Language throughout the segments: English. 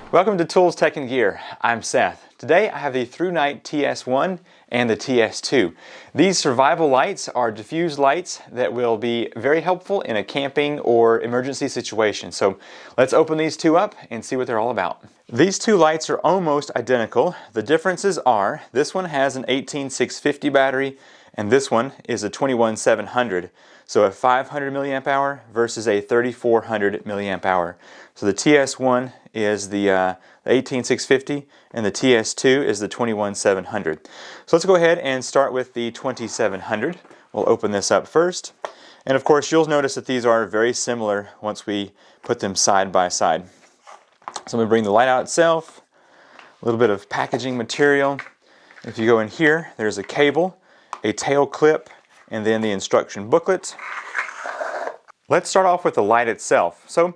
Welcome to Tools, Tech, and Gear. I'm Seth. Today I have the ThruNite TS1 and the TS2. These survival lights are diffused lights that will be very helpful in a camping or emergency situation. So let's open these two up and see what they're all about. These two lights are almost identical. The differences are this one has an 18650 battery and this one is a 21700. So a 500 milliamp hour versus a 3400 milliamp hour. So the TS1 is the 18650 and the TS2 is the 21700. So let's go ahead and start with the 2700. We'll open this up first. And of course you'll notice that these are very similar once we put them side by side. So I'm going to bring the light out itself, a little bit of packaging material. If you go in here, there's a cable, a tail clip, and then the instruction booklet. Let's start off with the light itself. So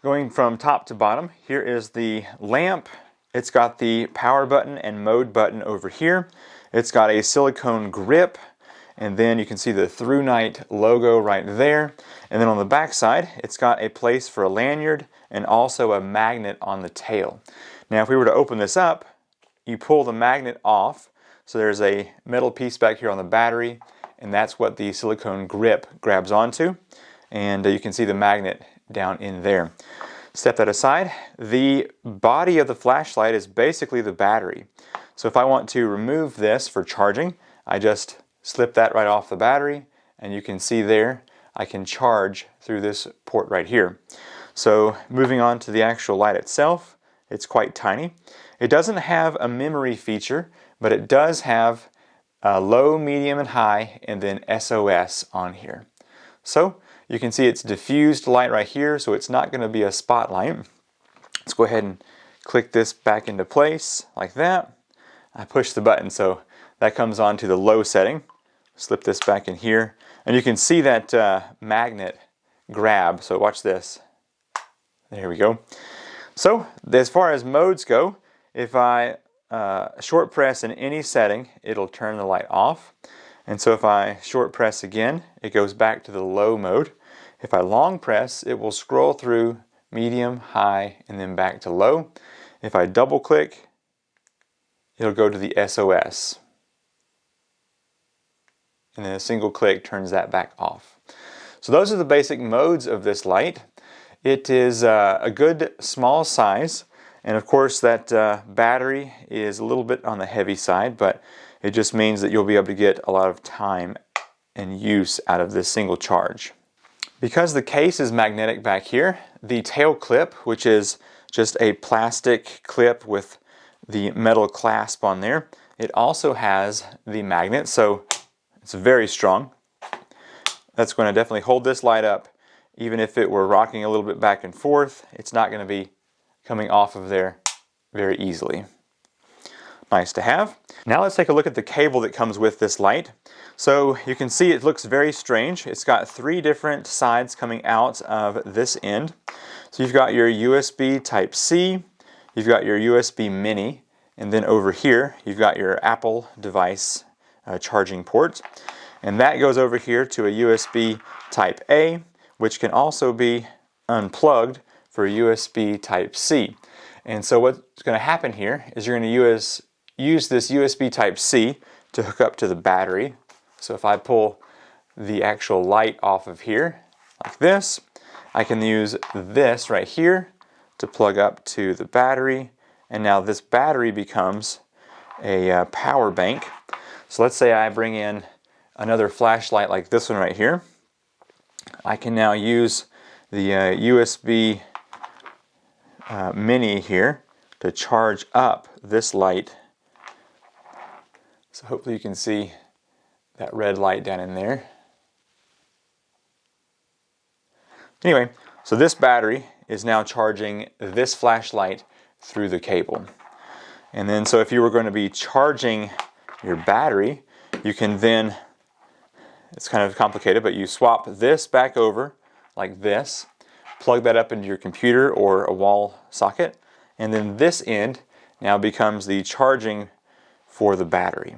going from top to bottom, here is the lamp. It's got the power button and mode button over here. It's got a silicone grip, and then you can see the ThruNite logo right there. And then on the back side, it's got a place for a lanyard and also a magnet on the tail. Now if we were to open this up, you pull the magnet off. So there's a metal piece back here on the battery, and that's what the silicone grip grabs onto. And you can see the magnet down in there. Step that aside. The body of the flashlight is basically the battery. So if I want to remove this for charging, I just slip that right off the battery, and you can see there I can charge through this port right here. So moving on to the actual light itself, it's quite tiny. It doesn't have a memory feature, but it does have low, medium, and high, and then SOS on here. So you can see it's diffused light right here, so it's not going to be a spotlight. Let's go ahead and click this back into place like that. I push the button, so that comes on to the low setting. Slip this back in here, and you can see that magnet grab. So watch this. There we go. So as far as modes go, if I short press in any setting, it'll turn the light off. And so if I short press again, it goes back to the low mode. If I long press, it will scroll through medium, high, and then back to low. If I double click, it'll go to the SOS. And then a single click turns that back off. So those are the basic modes of this light. It is a good small size. And of course that battery is a little bit on the heavy side, but it just means that you'll be able to get a lot of time and use out of this single charge. Because the case is magnetic back here, the tail clip, which is just a plastic clip with the metal clasp on there, it also has the magnet, so it's very strong. That's going to definitely hold this light up. Even if it were rocking a little bit back and forth, it's not going to be coming off of there very easily. Nice to have. Now let's take a look at the cable that comes with this light. So you can see it looks very strange. It's got three different sides coming out of this end. So you've got your USB Type-C, you've got your USB Mini, and then over here you've got your Apple device charging port. And that goes over here to a USB Type-A, which can also be unplugged for USB Type-C. And so what's going to happen here is you're going to use this USB Type-C to hook up to the battery. So if I pull the actual light off of here, like this, I can use this right here to plug up to the battery. And now this battery becomes a power bank. So let's say I bring in another flashlight like this one right here. I can now use the USB Mini here to charge up this light. So hopefully you can see that red light down in there. Anyway, so this battery is now charging this flashlight through the cable. And then so if you were going to be charging your battery, you can then, it's kind of complicated, but you swap this back over like this, plug that up into your computer or a wall socket, and then this end now becomes the charging for the battery.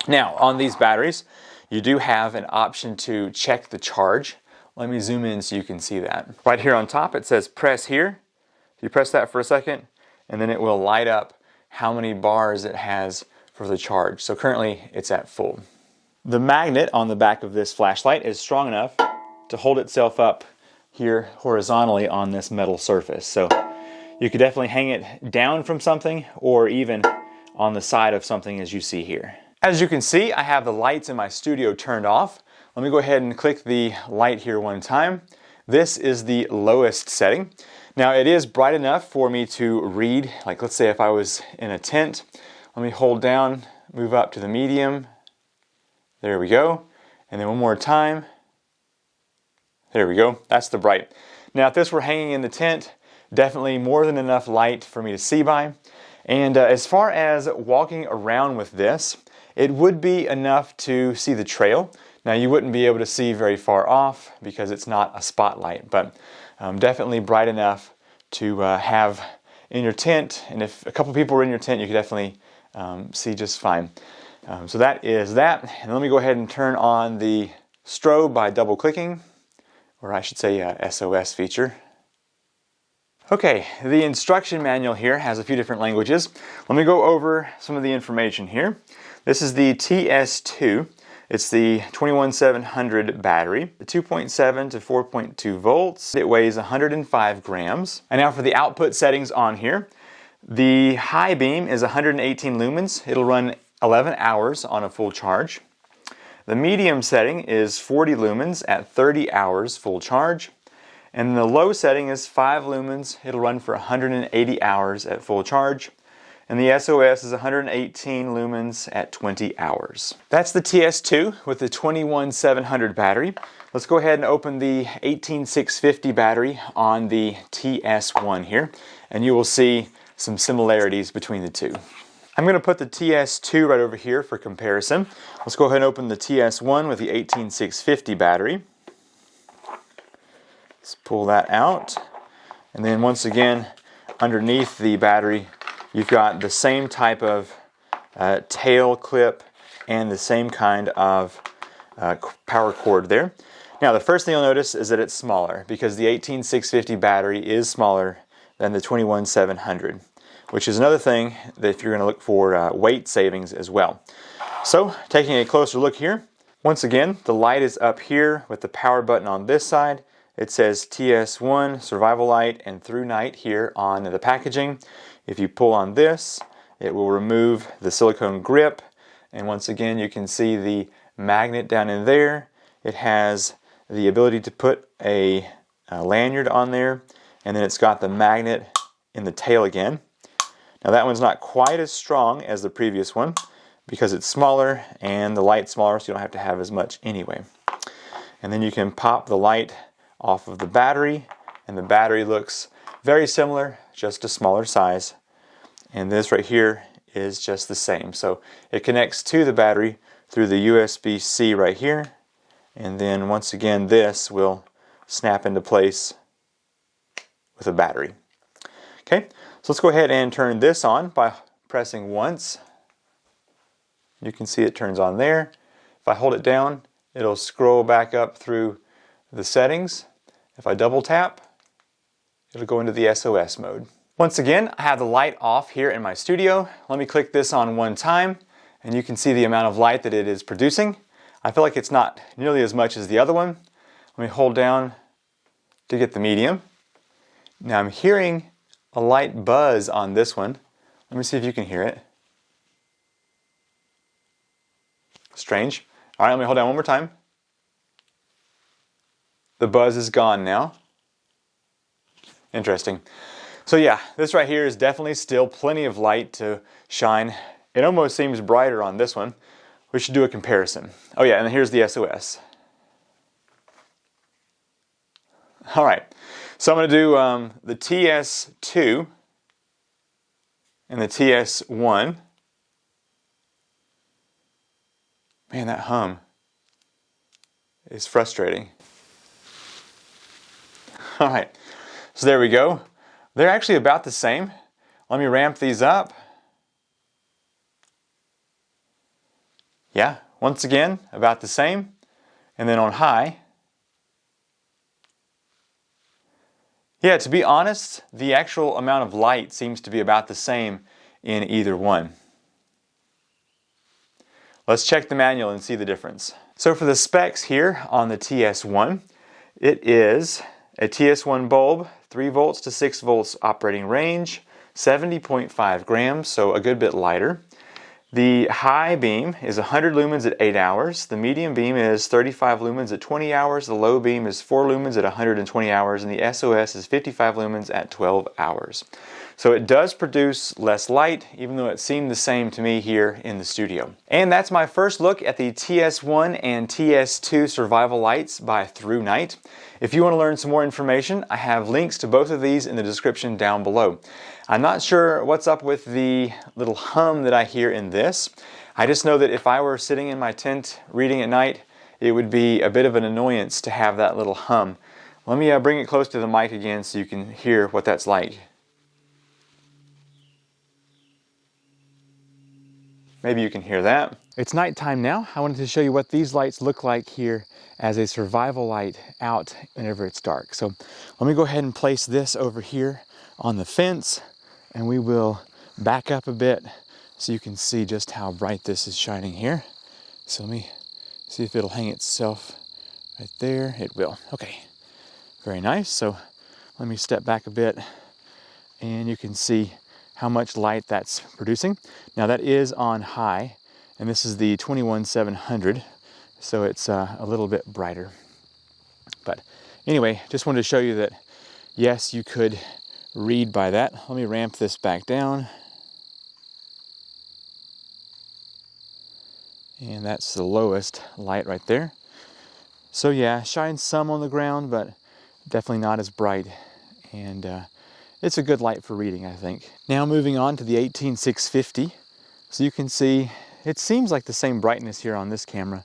Now on these batteries you do have an option to check the charge. Let me zoom in so you can see that. Right here on top it says press here. If you press that for a second, and then it will light up how many bars it has for the charge. So currently it's at full. The magnet on the back of this flashlight is strong enough to hold itself up here horizontally on this metal surface. So you could definitely hang it down from something or even on the side of something as you see here. As you can see, I have the lights in my studio turned off. Let me go ahead and click the light here one time. This is the lowest setting. Now it is bright enough for me to read, like let's say if I was in a tent. Let me hold down, move up to the medium. There we go. And then one more time. There we go. That's the bright. Now if this were hanging in the tent, definitely more than enough light for me to see by. And as far as walking around with this, it would be enough to see the trail. Now you wouldn't be able to see very far off because it's not a spotlight, but definitely bright enough to have in your tent, and if a couple people were in your tent, you could definitely see just fine. So that is that, and let me go ahead and turn on the strobe by double clicking, or I should say SOS feature. Okay, the instruction manual here has a few different languages. Let me go over some of the information here. This is the TS2. It's the 21700 battery, the 2.7 to 4.2 volts. It weighs 105 grams. And now for the output settings on here. The high beam is 118 lumens. It'll run 11 hours on a full charge. The medium setting is 40 lumens at 30 hours full charge. And the low setting is 5 lumens. It'll run for 180 hours at full charge. And the SOS is 118 lumens at 20 hours. That's the TS2 with the 21700 battery. Let's go ahead and open the 18650 battery on the TS1 here, and you will see some similarities between the two. I'm going to put the TS2 right over here for comparison. Let's go ahead and open the TS1 with the 18650 battery. Let's pull that out. And then once again, underneath the battery, you've got the same type of tail clip and the same kind of power cord there. Now the first thing you'll notice is that it's smaller because the 18650 battery is smaller than the 21700, which is another thing that if you're going to look for weight savings as well. So taking a closer look here, once again the light is up here with the power button on this side. It says TS1 Survival Light and ThruNite here on the packaging. If you pull on this, it will remove the silicone grip, and once again you can see the magnet down in there. It has the ability to put a lanyard on there, and then it's got the magnet in the tail again. Now that one's not quite as strong as the previous one because it's smaller and the light's smaller, so you don't have to have as much anyway. And then you can pop the light off of the battery, and the battery looks very similar, just a smaller size. And this right here is just the same. So it connects to the battery through the USB-C right here, and then once again this will snap into place with a battery. Okay, so let's go ahead and turn this on by pressing once. You can see it turns on there. If I hold it down, it'll scroll back up through the settings. If I double tap, it'll go into the SOS mode. Once again, I have the light off here in my studio. Let me click this on one time, and you can see the amount of light that it is producing. I feel like it's not nearly as much as the other one. Let me hold down to get the medium. Now I'm hearing a light buzz on this one. Let me see if you can hear it. Strange. All right, let me hold down one more time. The buzz is gone now. Interesting. So yeah, this right here is definitely still plenty of light to shine. It almost seems brighter on this one. We should do a comparison. Oh yeah, and here's the SOS. All right, so I'm going to do the TS2 and the TS1. Man, that hum is frustrating. All right, so there we go. They're actually about the same. Let me ramp these up. Yeah, once again, about the same. And then on high, Yeah, to be honest, the actual amount of light seems to be about the same in either one. Let's check the manual and see the difference. So for the specs here on the TS1, it is a TS1 bulb, 3 volts to 6 volts operating range, 70.5 grams, so a good bit lighter. The high beam is 100 lumens at 8 hours, the medium beam is 35 lumens at 20 hours, the low beam is 4 lumens at 120 hours, and the SOS is 55 lumens at 12 hours. So it does produce less light, even though it seemed the same to me here in the studio. And that's my first look at the TS1 and TS2 survival lights by ThruNite. If you want to learn some more information, I have links to both of these in the description down below. I'm not sure what's up with the little hum that I hear in this. I just know that if I were sitting in my tent reading at night, it would be a bit of an annoyance to have that little hum. Let me bring it close to the mic again so you can hear what that's like. Maybe you can hear that. It's nighttime now. I wanted to show you what these lights look like here as a survival light out whenever it's dark. So let me go ahead and place this over here on the fence, and we will back up a bit so you can see just how bright this is shining here. So let me see if it'll hang itself right there. It will. Okay, very nice. So let me step back a bit and you can see how much light that's producing. Now that is on high, and this is the 21700, so it's a little bit brighter. But anyway, just wanted to show you that yes, you could read by that. Let me ramp this back down. And that's the lowest light right there. So yeah, shines some on the ground, but definitely not as bright. And it's a good light for reading, I think. Now moving on to the 18650. So you can see, it seems like the same brightness here on this camera,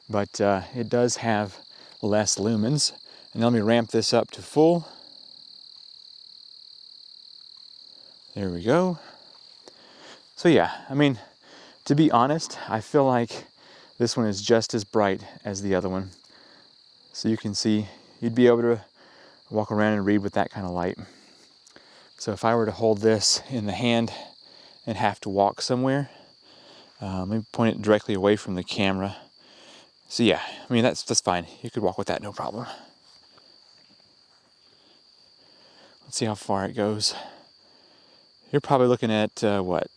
but it does have less lumens. And let me ramp this up to full. There we go. So yeah, I mean, to be honest, I feel like this one is just as bright as the other one. So you can see, you'd be able to walk around and read with that kind of light. So if I were to hold this in the hand and have to walk somewhere, let me point it directly away from the camera. So yeah, I mean, that's fine. You could walk with that, no problem. Let's see how far it goes. You're probably looking at, what,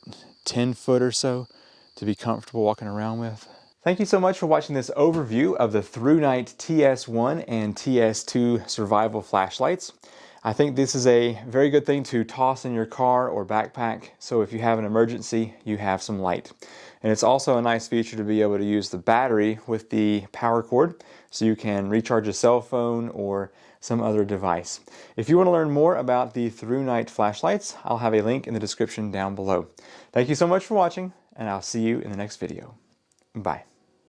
10 foot or so to be comfortable walking around with. Thank you so much for watching this overview of the ThruNite TS1 and TS2 survival flashlights. I think this is a very good thing to toss in your car or backpack, so if you have an emergency, you have some light. And it's also a nice feature to be able to use the battery with the power cord, so you can recharge a cell phone or some other device. If you want to learn more about the ThruNite flashlights, I'll have a link in the description down below. Thank you so much for watching, and I'll see you in the next video. Bye.